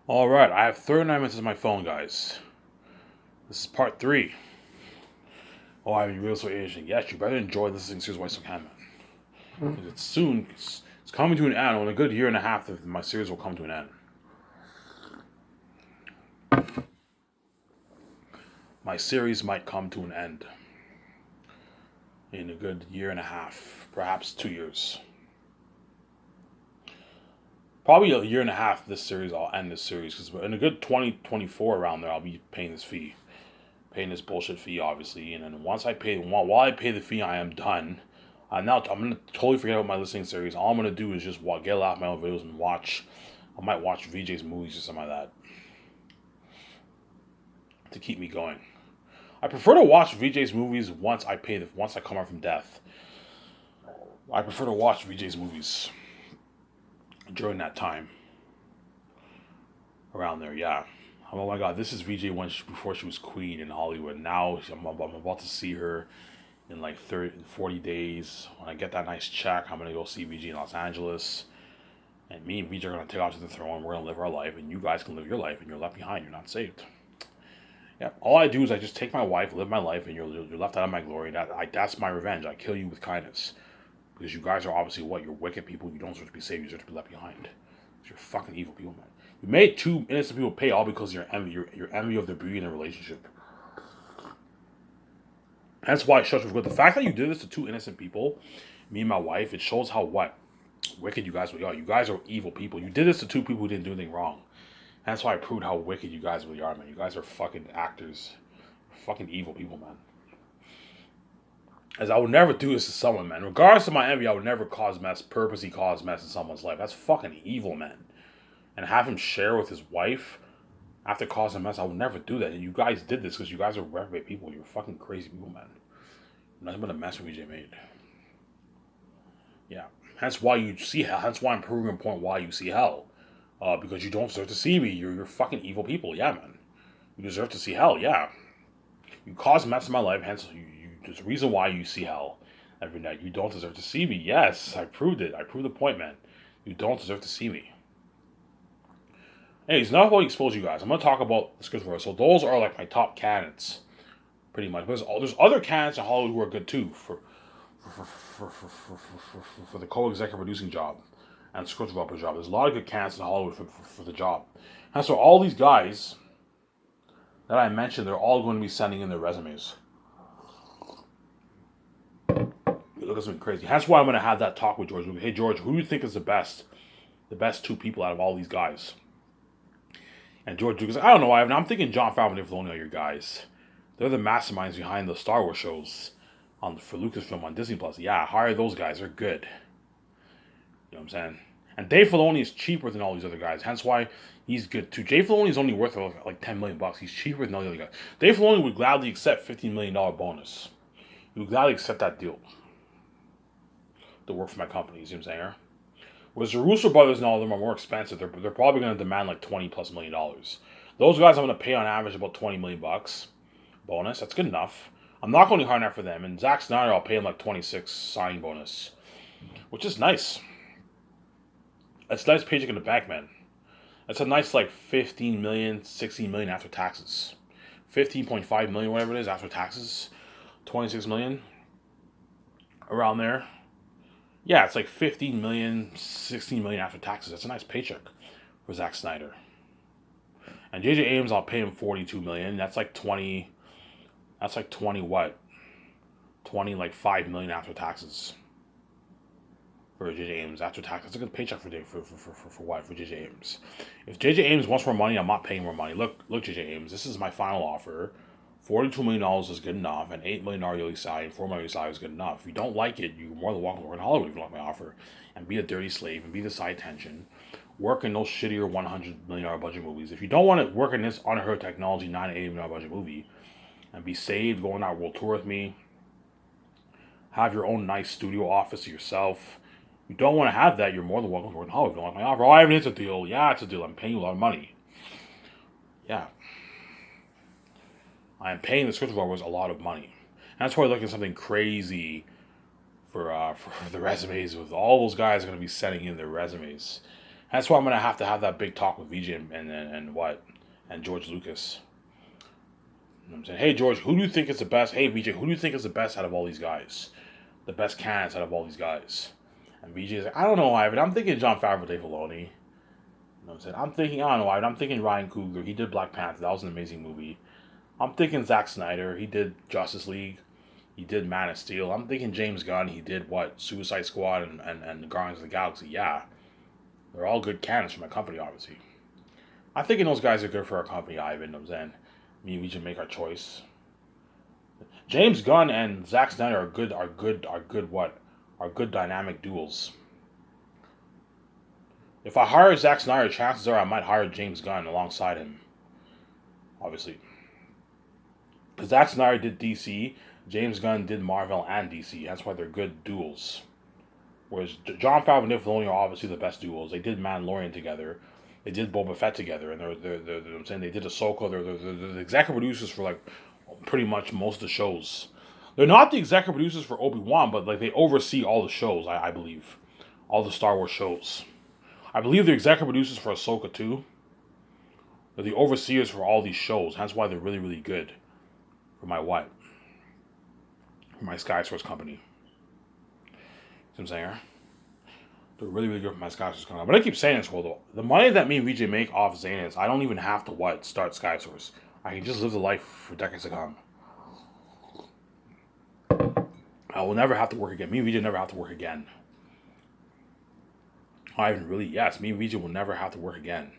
All right, I have 39 minutes on my phone, guys. This is part three. Oh, I have real estate agent. Yes, you better enjoy listening to Series White Stone Can, man. Because it's coming to an end. In a good year and a half, my series will come to an end. My series might come to an end in a good year and a half, perhaps 2 years. Probably a year and a half. This series, I'll end this series because in a good 2024 around there, I'll be paying this fee. Paying this bullshit fee, obviously, and then while I pay the fee, I am done. Now I'm gonna totally forget about my listening series. All I'm gonna do is just get out my own videos and watch. I might watch VJ's movies or something like that to keep me going. I prefer to watch VJ's movies once I come out from death. I prefer to watch VJ's movies during that time around there. Yeah. Oh my God, this is VJ before she was queen in Hollywood. Now I'm about to see her in like 40 days. When I get that nice check, I'm going to go see VJ in Los Angeles. And me and VJ are going to take off to the throne. We're going to live our life. And you guys can live your life. And you're left behind. You're not saved. Yeah. All I do is I just take my wife, live my life. And you're left out of my glory. That's my revenge. I kill you with kindness. Because you guys are obviously what? You're wicked people. You don't deserve to be saved. You deserve to be left behind. You're fucking evil people, man. You made two innocent people pay all because you're envy. You're envy of their beauty in a relationship. That's why it shows good. The fact that you did this to two innocent people, me and my wife, it shows how wicked you guys really are. You guys are evil people. You did this to two people who didn't do anything wrong. That's why I proved how wicked you guys really are, man. You guys are fucking actors. Fucking evil people, man. As I would never do this to someone, man. Regardless of my envy, I would never purposely cause mess in someone's life. That's fucking evil, man. And have him share with his wife after causing a mess, I would never do that. And you guys did this because you guys are reprobate people. You're fucking crazy people, man. Nothing but a mess VJ made. Yeah. Hence why you see hell. Hence why I'm proving a point why you see hell. Because you don't deserve to see me. You're fucking evil people. Yeah, man. You deserve to see hell. Yeah. You caused mess in my life. Hence, there's a reason why you see hell every night. You don't deserve to see me. Yes, I proved it. I proved the point, man. You don't deserve to see me. Anyways, now I'm going to expose you guys. I'm going to talk about the script. So those are like my top candidates, pretty much. But there's other candidates in Hollywood who are good too for the co-executive producing job and script developer job. There's a lot of good candidates in Hollywood for the job. And so all these guys that I mentioned, they're all going to be sending in their resumes. Look at something crazy. That's why I'm going to have that talk with George. Hey, George, who do you think is the best two people out of all these guys? And George Lucas, I don't know, Ivan. I'm thinking Jon Favreau and Dave Filoni are your guys. They're the masterminds behind the Star Wars shows for Lucasfilm on Disney Plus. Yeah, hire those guys. They're good. You know what I'm saying? And Dave Filoni is cheaper than all these other guys. Hence why he's good too. Dave Filoni is only worth like $10 million. He's cheaper than all the other guys. Dave Filoni would gladly accept $15 million bonus. He would gladly accept that deal to work for my company. You see what I'm saying? Whereas the Russo brothers and all of them are more expensive. They're probably going to demand like $20+ million. Those guys I'm going to pay on average about $20 million bonus. That's good enough. I'm not going to hard enough for them. And Zack Snyder, I'll pay him like 26 signing bonus, which is nice. That's a nice paycheck in the bank, man. That's a nice like 15 million, 16 million after taxes. 15.5 million, whatever it is, after taxes. 26 million. Around there. Yeah, it's like 15 million, 16 million after taxes. That's a nice paycheck for Zack Snyder. And J.J. Abrams, I'll pay him 42 million. That's like 20. That's like 20 what? 20 like 5 million after taxes. For J.J. Abrams after tax. That's a good paycheck for what? For J.J. Abrams. If J.J. Abrams wants more money, I'm not paying more money. Look, J.J. Abrams, this is my final offer. $42 million is good enough, and $8 million yearly salary, and $4 million salary is good enough. If you don't like it, you're more than welcome to work in Hollywood if you like my offer, and be a dirty slave, and be the side tension. Work in those shittier $100 million budget movies. If you don't want to work in this unheard technology $980 million budget movie, and be saved, go on that world tour with me, have your own nice studio office to yourself. You don't want to have that, you're more than welcome to work in Hollywood. If you don't like my offer, oh, Ivan, it's a deal. Yeah, it's a deal. I'm paying you a lot of money. Yeah. I am paying the script developers a lot of money. And that's why I look at something crazy for the resumes with all those guys are going to be sending in their resumes. That's why I'm gonna have to have that big talk with VJ and what and George Lucas. You know what I'm saying, hey George, who do you think is the best? Hey VJ, who do you think is the best out of all these guys? The best candidates out of all these guys? And VJ is like, I don't know, Ivan. I'm thinking Jon Favreau, Dave Filoni. You know what I'm saying? I'm thinking, I don't know, Ivan. I'm thinking Ryan Coogler. He did Black Panther. That was an amazing movie. I'm thinking Zack Snyder. He did Justice League. He did Man of Steel. I'm thinking James Gunn. He did what? Suicide Squad and Guardians of the Galaxy. Yeah. They're all good candidates for my company, obviously. I'm thinking those guys are good for our company, Ivan. You know what I'm saying? We should make our choice. James Gunn and Zack Snyder are good what? Are good dynamic duels. If I hire Zack Snyder, chances are I might hire James Gunn alongside him. Obviously. Because Zack Snyder did DC, James Gunn did Marvel and DC. That's why they're good duels. Whereas Jon Favreau and Dave Filoni are obviously the best duels. They did Mandalorian together. They did Boba Fett together. And I'm saying they did Ahsoka. They're the executive producers for like pretty much most of the shows. They're not the executive producers for Obi-Wan, but like they oversee all the shows, I believe. All the Star Wars shows. I believe they're executive producers for Ahsoka too. They're the overseers for all these shows. That's why they're really, really good. For my what? For my Sky Source company. See what I'm saying? They're really, really good for my Sky Source company. But I keep saying this, well, though. The money that me and VJ make off Zanus, I don't even have to what? Start Sky Source. I can just live the life for decades to come. I will never have to work again. Me and VJ never have to work again. I even really, yes, me and VJ will never have to work again.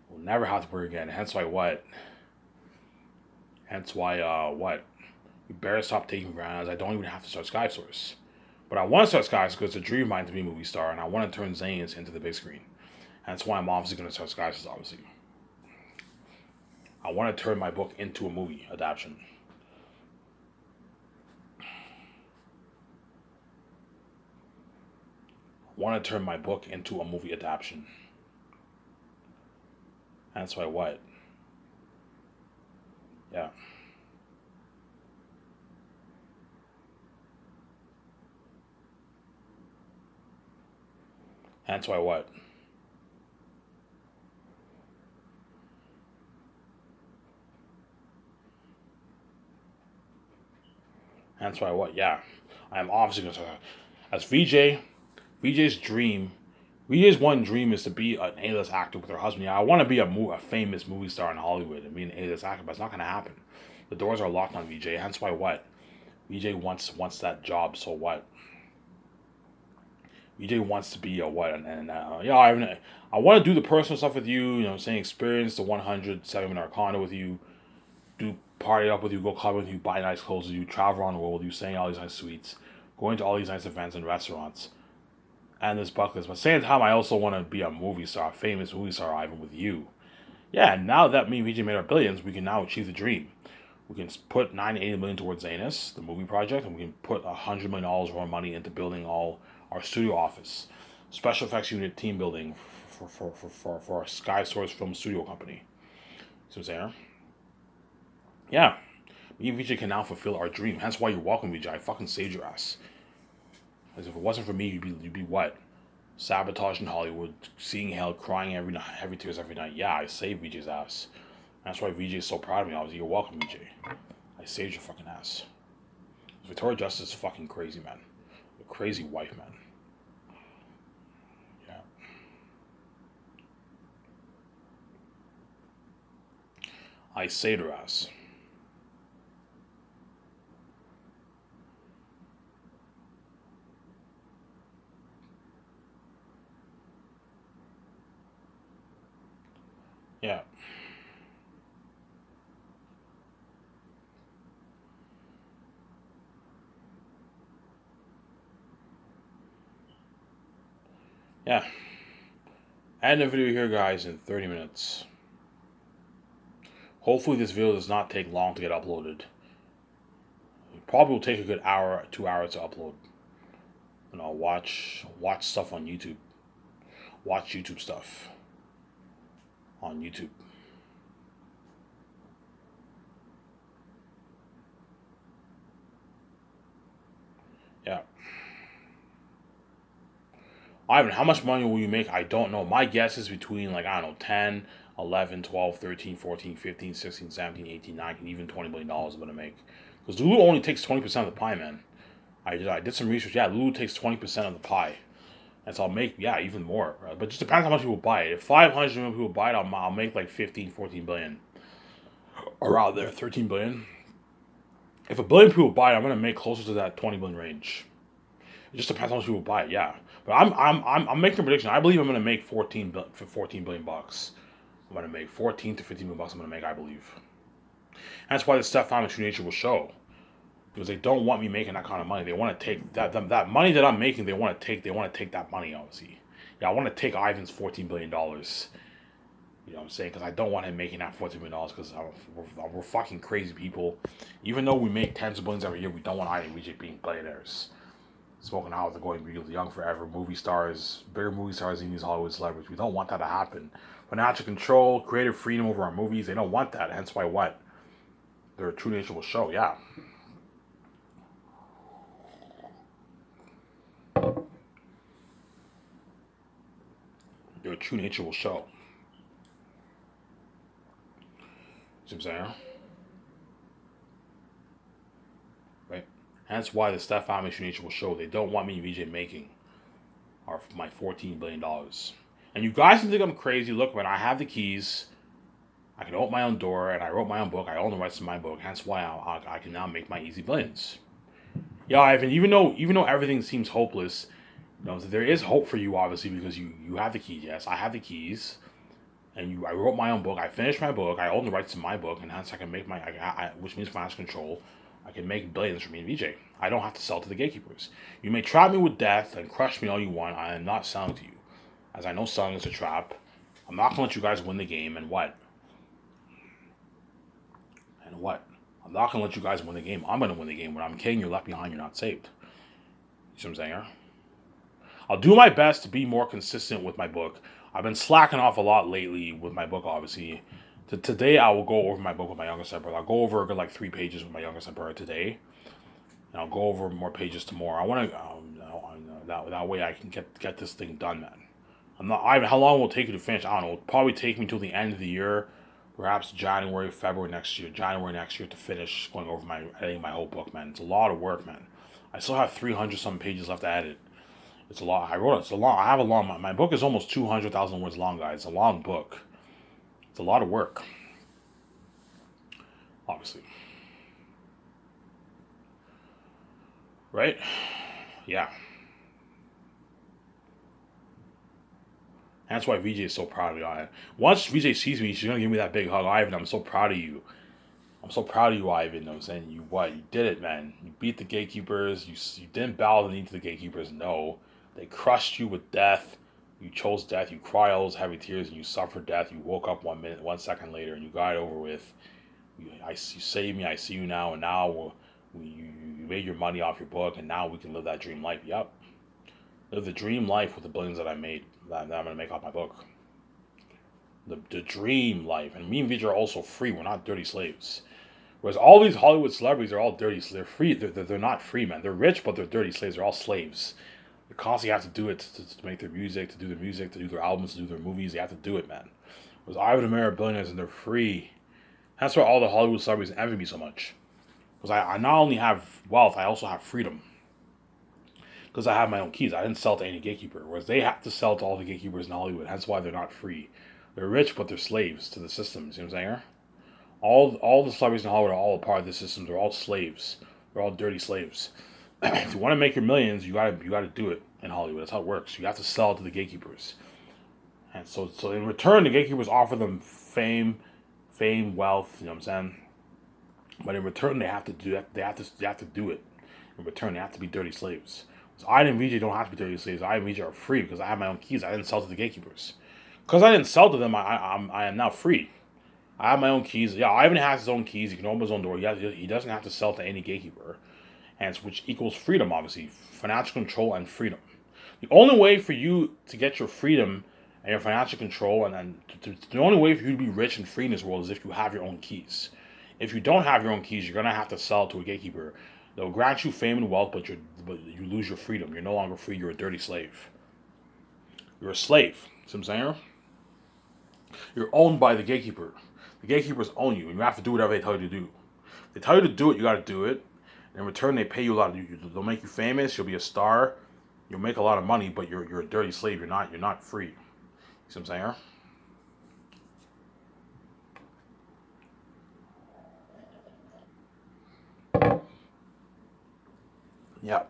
We'll never have to work again. Hence why what? Hence why what? We better stop taking brands. I don't even have to start Sky Source. But I want to start Sky Source because it's a dream of mine to be a movie star, and I want to turn Zanes into the big screen. That's why I'm obviously going to start Sky Source, obviously. I want to turn my book into a movie adaptation. I want to turn my book into a movie adaptation. That's why what? Yeah. That's why what? That's why what? Yeah. I'm obviously going to start. As VJ's dream, VJ's one dream is to be an A-list actor with her husband. Yeah, I want to be a famous movie star in Hollywood and be an A-list actor, but it's not going to happen. The doors are locked on VJ. Hence why what? VJ wants that job. So what? VJ wants to be a what? And yeah, I want to do the personal stuff with you. You know, what I'm saying experience the 100 7-minute condo with you, do party up with you, go club with you, buy nice clothes with you, travel around the world with you, staying in all these nice suites, going to all these nice events and restaurants, and this bucket list. But at the same time, I also want to be a movie star, a famous movie star, Ivan, with you. Yeah, now that me and VJ made our billions, we can now achieve the dream. We can put 90 million towards Zanus, the movie project, and we can put $100 million of our money into building all our studio office, special effects unit, team building for our Sky Source Film Studio company. See what I'm saying? Yeah. Me and VJ can now fulfill our dream. Hence why you're welcome, VJ. I fucking saved your ass. As if it wasn't for me, you'd be what? Sabotaging Hollywood, seeing hell, crying every night, heavy tears every night. Yeah, I saved VJ's ass. That's why VJ is so proud of me. You're welcome, VJ. I saved your fucking ass. Victoria Justice is fucking crazy, man. A crazy wife, man. Yeah. I saved her ass. Yeah. Yeah. End the video here, guys, in 30 minutes. Hopefully this video does not take long to get uploaded. It probably will take a good hour, 2 hours to upload. You know, watch stuff on YouTube. Watch YouTube stuff on YouTube. Yeah. Ivan, how much money will you make? I don't know. My guess is between, like, I don't know, 10, 11, 12, 13, 14, 15, 16, 17, 18, 19, even $20 million I'm going to make. Because Lulu only takes 20% of the pie, man. I did some research. Yeah, Lulu takes 20% of the pie. And so I'll make, yeah, even more. But it just depends how much people buy it. If 500 million people buy it, I'll make like 15, 14 billion. Around there, 13 billion. If a billion people buy it, I'm going to make closer to that 20 billion range. It just depends how much people buy it, yeah. But I'm making a prediction. I believe I'm gonna make 14 billion bucks. I'm gonna make 14 to 15 billion bucks. I'm gonna make, I believe. And that's why the Steph Thomas True Nature will show, because they don't want me making that kind of money. They want to take that money that I'm making. They want to take that money, obviously. Yeah, I want to take Ivan's $14 billion. You know what I'm saying? Because I don't want him making that $14 billion, because we're fucking crazy people. Even though we make tens of billions every year, we don't want Ivan and VJ being billionaires. Smoking out, they're going to be young forever, movie stars, bigger movie stars than these Hollywood celebrities. We don't want that to happen. Financial control, creative freedom over our movies, they don't want that. Hence why what? Their true nature will show, yeah. Their true nature will show. See what I'm saying? Right? Hence why the Steph Family true nature will show. They don't want me and VJ making my $14 billion. And you guys can think I'm crazy. Look, man, I have the keys. I can open my own door, and I wrote my own book. I own the rights to my book. Hence why I can now make my easy billions. Yeah, Ivan. Even though everything seems hopeless, there is hope for you, obviously, because you have the keys. Yes, I have the keys, and I wrote my own book. I finished my book. I own the rights to my book, and hence I can make which means financial control. I can make billions for me and VJ. I don't have to sell to the gatekeepers. You may trap me with death and crush me all you want. I am not selling to you, as I know selling is a trap. I'm not gonna let you guys win the game, and what? And what? I'm not gonna let you guys win the game. I'm gonna win the game. When I'm king, you're left behind. You're not saved. You see what I'm saying? I'll do my best to be more consistent with my book. I've been slacking off a lot lately with my book, obviously. Today, I will go over my book with my youngest brother. I'll go over like 3 pages with my youngest brother today. And I'll go over more pages tomorrow. I want to, that way I can get this thing done, man. How long will it take you to finish? I don't know. It'll probably take me until the end of the year. Perhaps February next year to finish going over editing my whole book, man. It's a lot of work, man. I still have 300 some pages left to edit. It's a lot. I have a long. My book is almost 200,000 words long, guys. It's a long book. It's a lot of work. Obviously. Right? Yeah. That's why VJ is so proud of me. Once VJ sees me, she's gonna give me that big hug. Ivan, I'm so proud of you. I'm so proud of you, Ivan. You know what I'm saying? You did it, man. You beat the gatekeepers. You didn't bow the knee to the gatekeepers. No. They crushed you with death. You chose death. You cried all those heavy tears and you suffered death. You woke up 1 second later and you got it over with. You saved me. I see you now. And now you made your money off your book. And now we can live that dream life. Yep. Live the dream life with the billions that I made. That I'm going to make off my book. The dream life. And me and Vijay are also free. We're not dirty slaves. Whereas all these Hollywood celebrities are all dirty. They're free. They're not free, man. They're rich, but they're dirty slaves. They're all slaves. They constantly have to do it to make their music, to do their music, to do their albums, to do their movies. They have to do it, man. Whereas Ivan and Mary are billionaires and they're free. That's why all the Hollywood celebrities envy me so much. Because I not only have wealth, I also have freedom. Because I have my own keys. I didn't sell to any gatekeeper. Whereas they have to sell to all the gatekeepers in Hollywood. That's why they're not free. They're rich, but they're slaves to the system. You see what I'm saying? All the celebrities in Hollywood are all a part of the system. They're all slaves. They're all dirty slaves. If you want to make your millions, you gotta do it in Hollywood. That's how it works. You have to sell to the gatekeepers. And so in return, the gatekeepers offer them fame, wealth. You know what I'm saying? But in return, they have to do that. They have to do it. In return, they have to be dirty slaves. So I and VJ don't have to be dirty slaves. I and VJ are free because I have my own keys. I didn't sell to the gatekeepers. Because I didn't sell to them, I am now free. I have my own keys. Yeah, Ivan has his own keys. He can open his own door. He doesn't have to sell to any gatekeeper. And which equals freedom, obviously. Financial control and freedom. The only way for you to get your freedom and your financial control, the only way for you to be rich and free in this world is if you have your own keys. If you don't have your own keys, you're going to have to sell to a gatekeeper. They'll grant you fame and wealth, but you lose your freedom. You're no longer free. You're a dirty slave. You're a slave. See what I'm saying? You're owned by the gatekeeper. The gatekeepers own you, and you have to do whatever they tell you to do. If they tell you to do it, you got to do it. In return, they pay you a lot. They'll make you famous. You'll be a star. You'll make a lot of money, but you're a dirty slave. You're not free. See what I'm saying? Yeah.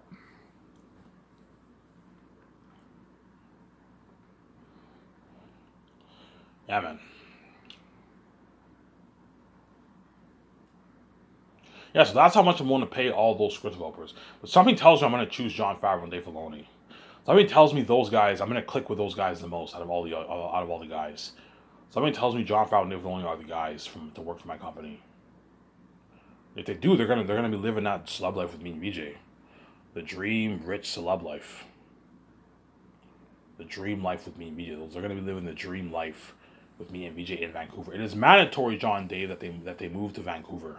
Yeah, man. Yeah, so that's how much I'm willing to pay all those script developers. But something tells me I'm going to choose Jon Favreau and Dave Filoni. Something tells me those guys, I'm going to click with those guys the most out of all the guys. Something tells me Jon Favreau and Dave Filoni are the guys to work for my company. If they do, they're gonna be living that celeb life with me and VJ. The dream rich celeb life. The dream life with me and VJ. They're gonna be living the dream life with me and VJ in Vancouver. It is mandatory, John and Dave, that they move to Vancouver.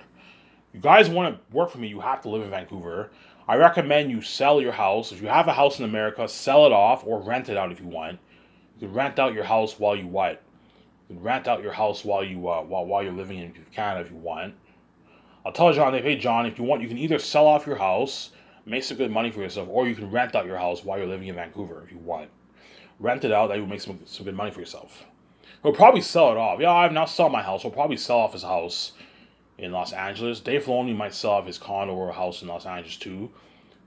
You guys want to work for me, you have to live in Vancouver. I recommend you sell your house. If you have a house in America, sell it off or rent it out if you want. You can rent out your house while you what? You can rent out your house while you're living in Canada if you want. I'll tell John, hey John, if you want, you can either sell off your house, make some good money for yourself, or you can rent out your house while you're living in Vancouver if you want. Rent it out, that you make some good money for yourself. He'll probably sell it off. Yeah, I've now sold my house. He'll probably sell off his house in Los Angeles. Dave Filoni might sell off his condo or a house in Los Angeles too.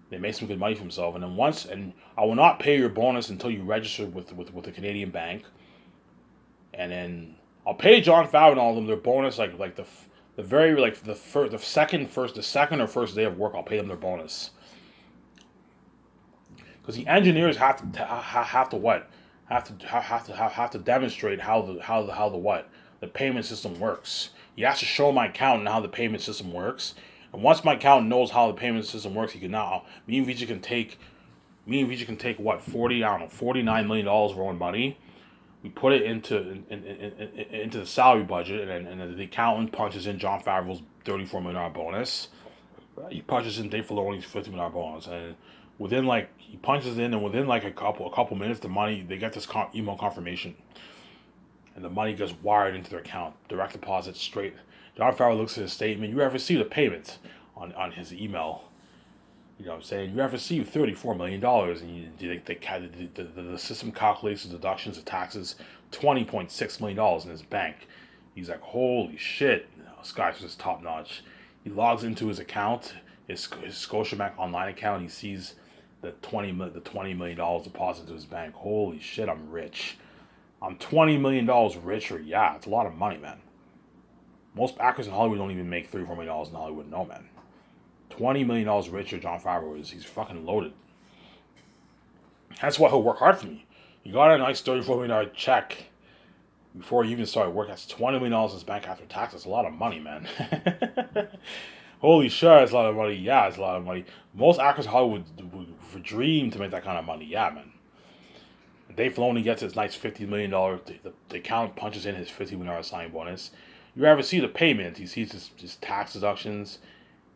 They make some good money for himself. And then I will not pay your bonus until you register with a Canadian bank. And then I'll pay Jon Favreau and all of them their bonus like the very like the second or first day of work. I'll pay them their bonus. Because the engineers have to demonstrate how the payment system works. He has to show my accountant how the payment system works, and once my accountant knows how the payment system works, he can now me and VJ can take what $49 million of our own money. We put it into the salary budget, and the accountant punches in Jon Favreau's $34 million bonus. He punches in Dave Filoni's $50 million bonus, and he punches in, and within like a couple minutes, the money they get this email confirmation, and the money gets wired into their account, direct deposit straight. Jon Favreau looks at his statement. You have received a payment on his email. You know what I'm saying? You have received $34 million, and the system calculates the deductions of taxes, $20.6 million in his bank. He's like, holy shit, this guy's just top notch. He logs into his account, his Scotiabank online account, and he sees the $20 million deposit to his bank. Holy shit, I'm rich. I'm $20 million richer. Yeah, it's a lot of money, man. Most actors in Hollywood don't even make $34 million in Hollywood. No, man. $20 million richer Jon Favreau is. He's fucking loaded. That's why he'll work hard for me. You got a nice $34 million check before you even started work. That's $20 million in his bank after tax. That's a lot of money, man. Holy shit, it's a lot of money. Yeah, it's a lot of money. Most actors in Hollywood would dream to make that kind of money. Yeah, man. Dave Filoni gets his nice $50 million. The accountant punches in his $50 million signing bonus. You ever see the payment? He sees his tax deductions.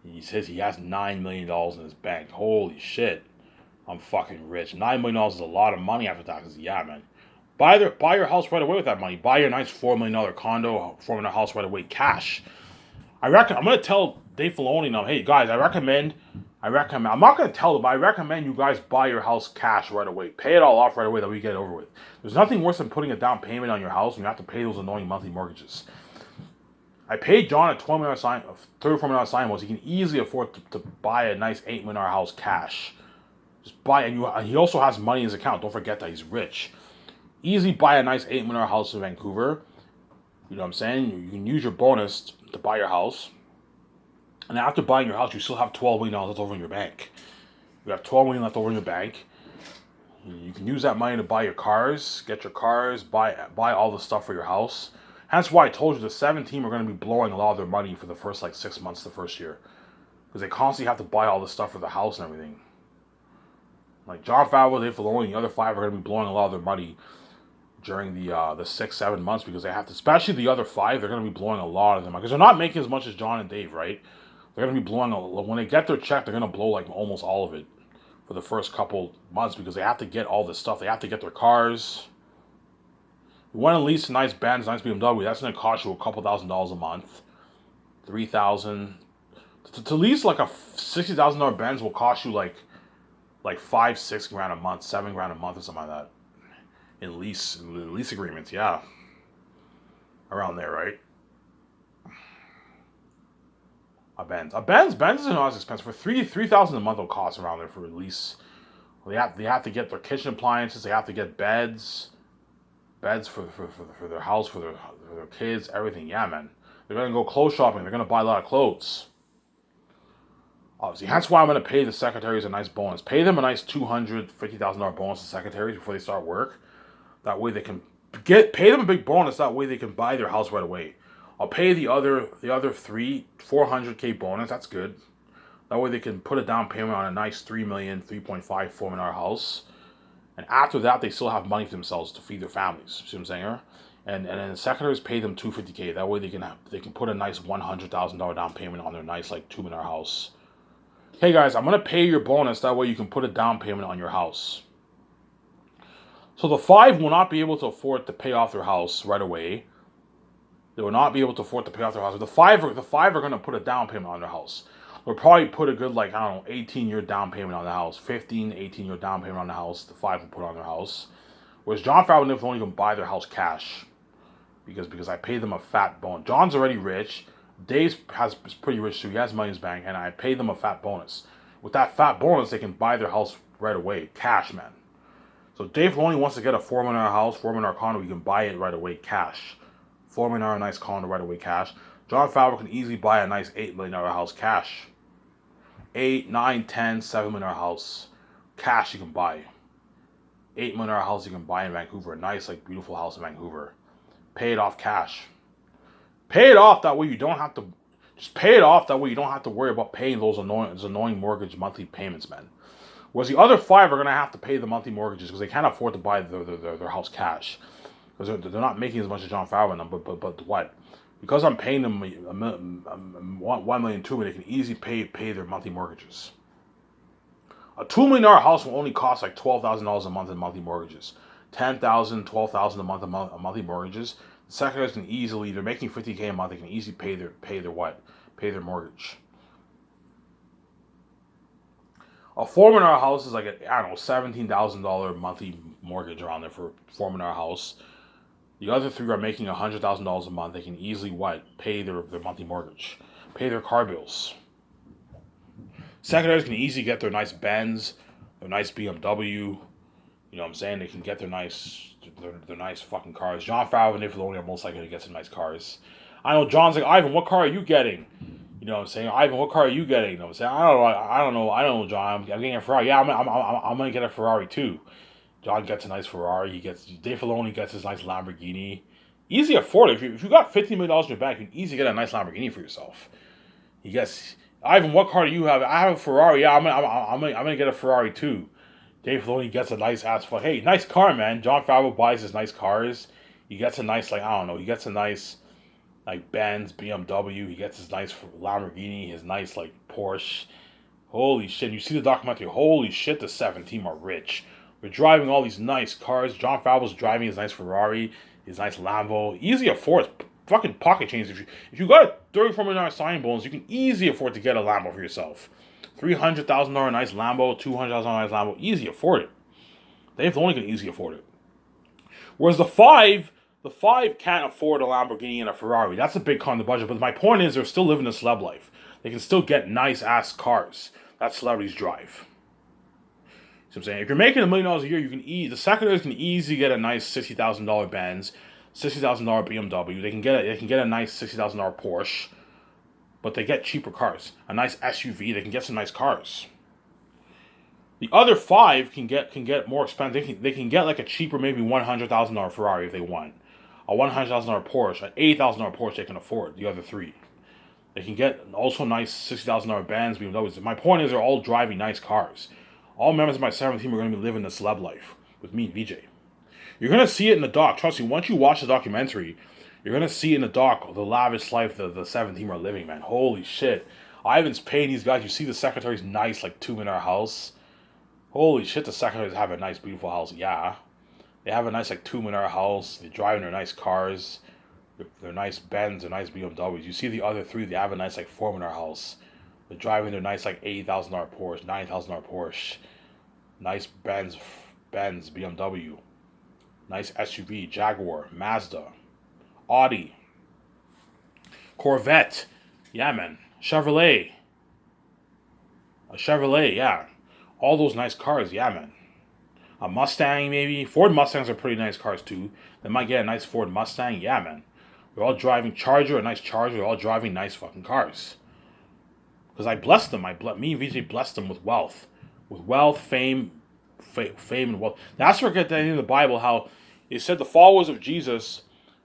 He says he has $9 million in his bank. Holy shit. I'm fucking rich. $9 million is a lot of money after taxes. Yeah, man. Buy your house right away with that money. Buy your nice $4 million condo, $4 million house right away. Cash. I'm going to tell Dave Filoni now, hey, guys, I recommend, I'm not going to tell them, but I recommend you guys buy your house cash right away. Pay it all off right away that we get it over with. There's nothing worse than putting a down payment on your house and you have to pay those annoying monthly mortgages. I paid John a $34 million sign bonus. He can easily afford to buy a nice $8 million house cash. Just buy it. And he also has money in his account. Don't forget that he's rich. Easily buy a nice $8 million house in Vancouver. You know what I'm saying? You can use your bonus to buy your house. And after buying your house, you still have $12 million left over in your bank. You have $12 million left over in your bank. You can use that money to buy your cars, get your cars, buy all the stuff for your house. That's why I told you the 7 team are going to be blowing a lot of their money for the first 6 months the first year. Because they constantly have to buy all the stuff for the house and everything. Like Jon Favreau, Dave Filoni, and the other 5 are going to be blowing a lot of their money during the 6-7 months because they have to, especially the other 5, they're going to be blowing a lot of them because they're not making as much as John and Dave, right? They're going to be blowing when they get their check, they're going to blow like almost all of it for the first couple months because they have to get all this stuff. They have to get their cars. You want to lease a nice Benz, nice BMW. That's going to cost you a couple $1,000s a month. $3,000. To lease like a $60,000 Benz will cost you like $5-6 grand a month, $7 grand a month or something like that. In lease agreements, yeah. Around there, right? Benz is not as expensive. For $3,000 a month will cost around there for a lease. They have to get their kitchen appliances. They have to get beds for their house, for their kids, everything. Yeah, man. They're gonna go clothes shopping. They're gonna buy a lot of clothes. Obviously, that's why I'm gonna pay the secretaries a nice bonus. Pay them a nice $250,000 bonus to secretaries before they start work. That way they can pay them a big bonus. That way they can buy their house right away. I'll pay the other $400K bonus. That's good. That way they can put a down payment on a nice $3 million, 3.5, $4 million house. And after that, they still have money for themselves to feed their families. See what I'm saying? And then the secretaries pay them $250K. That way they can put a nice $100,000 down payment on their nice like $2 million house. Hey guys, I'm gonna pay your bonus. That way you can put a down payment on your house. So the 5 will not be able to afford to pay off their house right away. They will not be able to afford to pay off their house. But the five are going to put a down payment on their house. They'll probably put a good, 18-year down payment on the house. 15, 18-year down payment on the house. The 5 will put on their house. Whereas John Favreau and Nick Filoni can buy their house cash. Because I paid them a fat bonus. John's already rich. Dave's is pretty rich too. He has money in his bank. And I paid them a fat bonus. With that fat bonus, they can buy their house right away. Cash, man. So Dave Filoni wants to get a $4 million house, $4 million condo. He can buy it right away, cash. $4 million nice condo right away, cash. John Favreau can easily buy a nice $8 million house, cash. 8, 9, 10, $7 million house, cash you can buy. $8 million house you can buy in Vancouver, a nice, beautiful house in Vancouver. Pay it off cash. Pay it off that way you don't have to. Just pay it off that way you don't have to worry about paying those annoying mortgage monthly payments, man. Whereas the other 5 are going to have to pay the monthly mortgages because they can't afford to buy their house cash. Because they're not making as much as John Favreau and them, but what? Because I'm paying them $1 million, $2 million, they can easily pay their monthly mortgages. A $2 million house will only cost like $12,000 a month in monthly mortgages. $10,000, $12,000 a month in monthly mortgages. The secretaries can easily, they're making $50K a month, they can easily pay their mortgage. A $4 million house is like $17,000 monthly mortgage around there for a $4 million house. The other 3 are making $100,000 a month. They can easily pay their monthly mortgage, pay their car bills. Secretaries can easily get their nice Benz, their nice BMW. You know what I'm saying? They can get their nice fucking cars. John Favreau and Nick Filoni are most likely to get some nice cars. I know John's like, Ivan, what car are you getting? You know what I'm saying? Ivan, what car are you getting? You know what I'm saying? I don't know, John. I'm getting a Ferrari. Yeah, I'm gonna get a Ferrari too. John gets a nice Ferrari. Dave Filoni gets his nice Lamborghini. Easy afford it. If you got $50 million in your bank, you can easily get a nice Lamborghini for yourself. He gets, Ivan, what car do you have? I have a Ferrari. Yeah, I'm gonna get a Ferrari too. Dave Filoni gets a nice ass. Hey, nice car, man. John Favreau buys his nice cars. He gets a nice he gets a nice Benz, BMW. He gets his nice Lamborghini, his nice Porsche. Holy shit! You see the documentary? Holy shit! The 7 team are rich. We're driving all these nice cars. John Favreau's driving his nice Ferrari, his nice Lambo. Easy afford. Fucking pocket change. If you got a $34 million signing bonus, you can easily afford to get a Lambo for yourself. $300,000 nice Lambo, $200,000 nice Lambo. Easy afford it. Dave Filoni can easily afford it. Whereas the five can't afford a Lamborghini and a Ferrari. That's a big con in the budget. But my point is, they're still living a celeb life. They can still get nice ass cars that celebrities drive. So I'm saying, if you're making $1 million a year, the secretaries can easily get a nice $60,000 Benz, $60,000 BMW. They can get a nice $60,000 Porsche, but they get cheaper cars. A nice SUV. They can get some nice cars. The other 5 can get more expensive. They can get a cheaper, maybe $100,000 Ferrari if they want. A $100,000 Porsche, an $80,000 Porsche they can afford. The other 3. They can get also nice $60,000 Benz, BMWs. My point is, they're all driving nice cars. All members of my 7 team are going to be living the celeb life with me and VJ. You're going to see it in the doc. Trust me, once you watch the documentary, you're going to see in the doc the lavish life the 7 team are living, man. Holy shit. Ivan's paying these guys. You see the secretary's nice, $2 million house. Holy shit, the secretaries have a nice, beautiful house. Yeah. They have a nice, like, $2 million house. They drive in their nice cars. Their nice Benz, their nice BMWs. You see the other three, they have a nice, like, $4 million house. They're driving their nice, like, $80,000 Porsche, $90,000 Porsche. Nice Benz, BMW. Nice SUV, Jaguar, Mazda, Audi, Corvette. Yeah, man. A Chevrolet, yeah. All those nice cars, yeah, man. A Mustang, maybe. Ford Mustangs are pretty nice cars, too. They might get a nice Ford Mustang, yeah, man. They're all driving Charger, a nice Charger. They're all driving nice fucking cars. Because I blessed them. Me and VJ blessed them with wealth. With wealth, fame and wealth. That's where I get that in the Bible, how it said the followers of Jesus,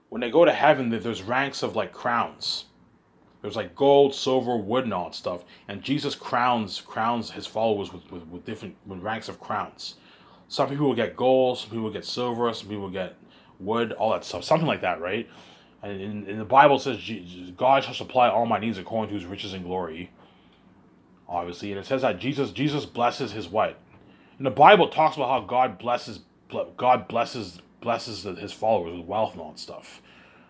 when they go to heaven, that there's ranks of like crowns. There's like gold, silver, wood, and all that stuff. And Jesus crowns his followers with different with ranks of crowns. Some people will get gold, some people will get silver, some people will get wood, all that stuff. Something like that, right? And in the Bible it says, God shall supply all my needs according to his riches and glory. Obviously. And it says that Jesus blesses his what? And the Bible talks about how God blesses his followers with wealth and all that stuff.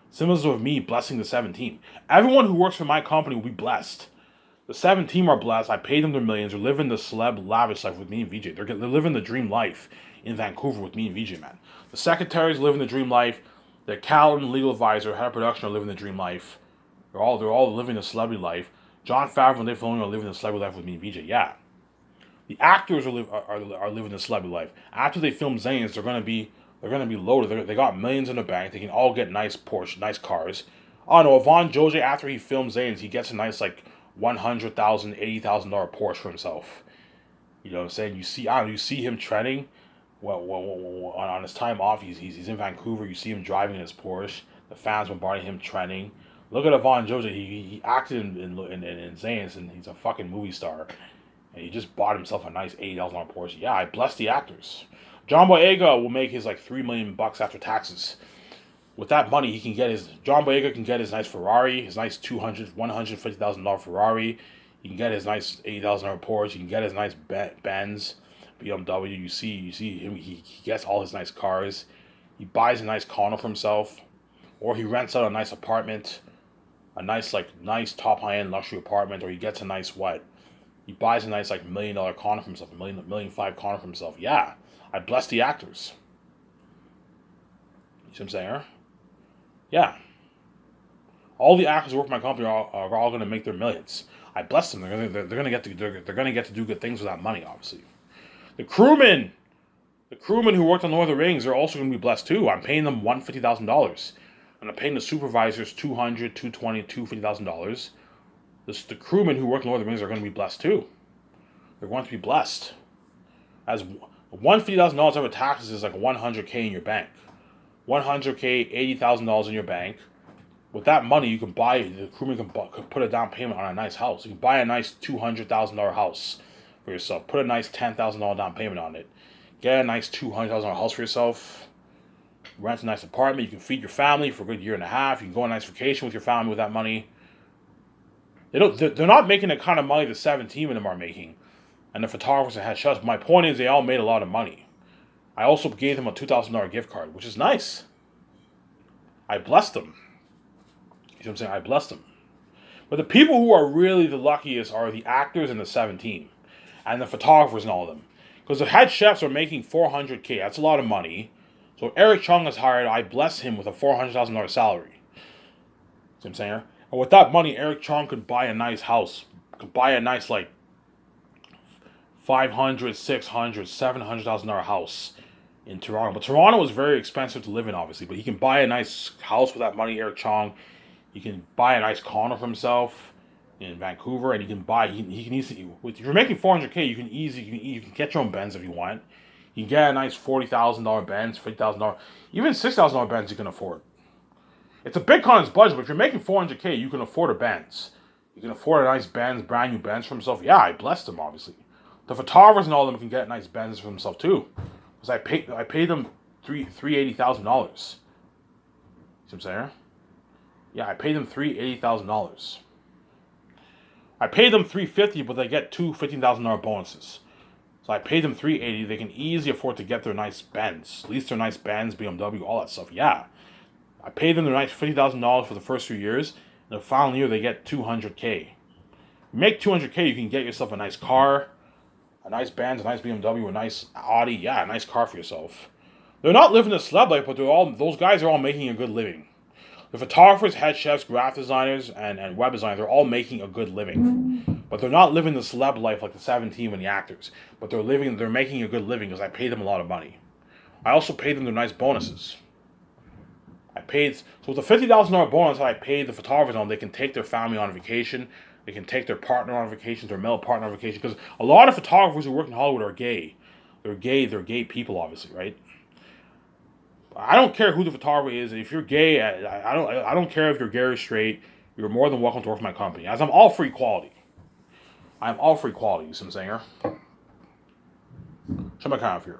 Similar with me blessing the 17. Everyone who works for my company will be blessed. The 17 are blessed. I paid them their millions. They're living the celeb lavish life with me and VJ. They're living the dream life in Vancouver with me and VJ, man. The secretaries living the dream life. The accountant, legal advisor, head of production are living the dream life. They're all living the celebrity life. Jon Favreau and Dave Filoni are living the celebrity life with me and VJ. Yeah. The actors are living the celebrity life. After they film Zanes, they're gonna be loaded. They got millions in the bank. They can all get nice Porsche, nice cars. Oh no, Yvonne Joje, after he films Zanes, he gets a nice like $100,000, $80,000 Porsche for himself. You know what I'm saying? You see him trending. Well, on his time off, he's in Vancouver. You see him driving his Porsche. The fans bombarding him trending. Look at Yvonne Joje. He acted in Zanes, and he's a fucking movie star. And he just bought himself a nice $80,000 Porsche. Yeah, I bless the actors. John Boyega will make his like $3 million after taxes. With that money, John Boyega can get his nice Ferrari, his nice $150,000 Ferrari. He can get his nice $80,000 Porsche. He can get his nice Benz, BMW. You see him. He gets all his nice cars. He buys a nice condo for himself, or he rents out a nice apartment, a nice top high end luxury apartment, or he gets a nice what? He buys a nice like $1 million condo for himself, $1.5 million condo for himself. Yeah, I bless the actors. You see what I'm saying? Yeah. All the actors who work for my company are all going to make their millions. I bless them. They're going to get to do good things with that money. Obviously, the crewmen who worked on Lord of the Rings are also going to be blessed too. I'm paying them $150,000, and I'm paying the supervisors $200,000, $220,000, $250,000. The crewmen who work in Lord of the Rings are going to be blessed too. They're going to be blessed. As $150,000 over taxes is like $100K in your bank. $100K, $80,000 in your bank. With that money, the crewman can put a down payment on a nice house. You can buy a nice $200,000 house for yourself. Put a nice $10,000 down payment on it. Get a nice $200,000 house for yourself. Rent a nice apartment. You can feed your family for a good year and a half. You can go on a nice vacation with your family with that money. They're not making the kind of money the 17 of them are making, and the photographers that had shots. My point is, they all made a lot of money. I also gave them a $2,000 gift card, which is nice. I blessed them. You know what I'm saying? I blessed them. But the people who are really the luckiest are the actors and the 17, and the photographers and all of them. Because the head chefs are making $400K. That's a lot of money. So Eric Chung is hired. I bless him with a $400,000 salary. See what I'm saying? And with that money, Eric Chung could buy a nice house. Could buy a nice like $500,000, $600,000, $700,000 house in Toronto. But Toronto is very expensive to live in, obviously. But he can buy a nice house with that money, Eric Chung. He can buy a nice condo for himself in Vancouver, and he can easily. If you're making $400K, you can get your own Benz if you want. You can get a nice $40,000 Benz, $50,000, even $6,000 Benz you can afford. It's a big con his budget, but if you're making $400K, you can afford a Benz. You can afford a nice Benz, brand new Benz for himself. Yeah, I blessed him, obviously. The photographers and all of them can get nice Benzes for themselves too, because I paid them $380,000. See what I'm saying? Yeah, I paid them $380,000. I paid them $350,000, but they get two $15,000 bonuses. So I paid them $380. They can easily afford to get their nice Benz, at least their nice Benz, BMW, all that stuff. Yeah, I paid them their nice $50,000 for the first 3 years. In the final year, they get $200K. You make $200K, you can get yourself a nice car, a nice Benz, a nice BMW, a nice Audi. Yeah, a nice car for yourself. They're not living a celeb life, but those guys are all making a good living. The photographers, head chefs, graphic designers, and web designers, they're all making a good living. But they're not living the celeb life like the 17 and the actors. But they're making a good living because I paid them a lot of money. I also paid them their nice bonuses. So with the $50,000 bonus that I paid the photographers on, they can take their family on vacation. They can take their partner on vacation, their male partner on vacation. Because a lot of photographers who work in Hollywood are gay. They're gay people, obviously, right? I don't care who the photographer is. If you're gay, I don't care if you're gay or straight. You're more than welcome to work for my company. As I'm all for equality. I'm all for equality, you see what I'm saying here? Show my kind of here.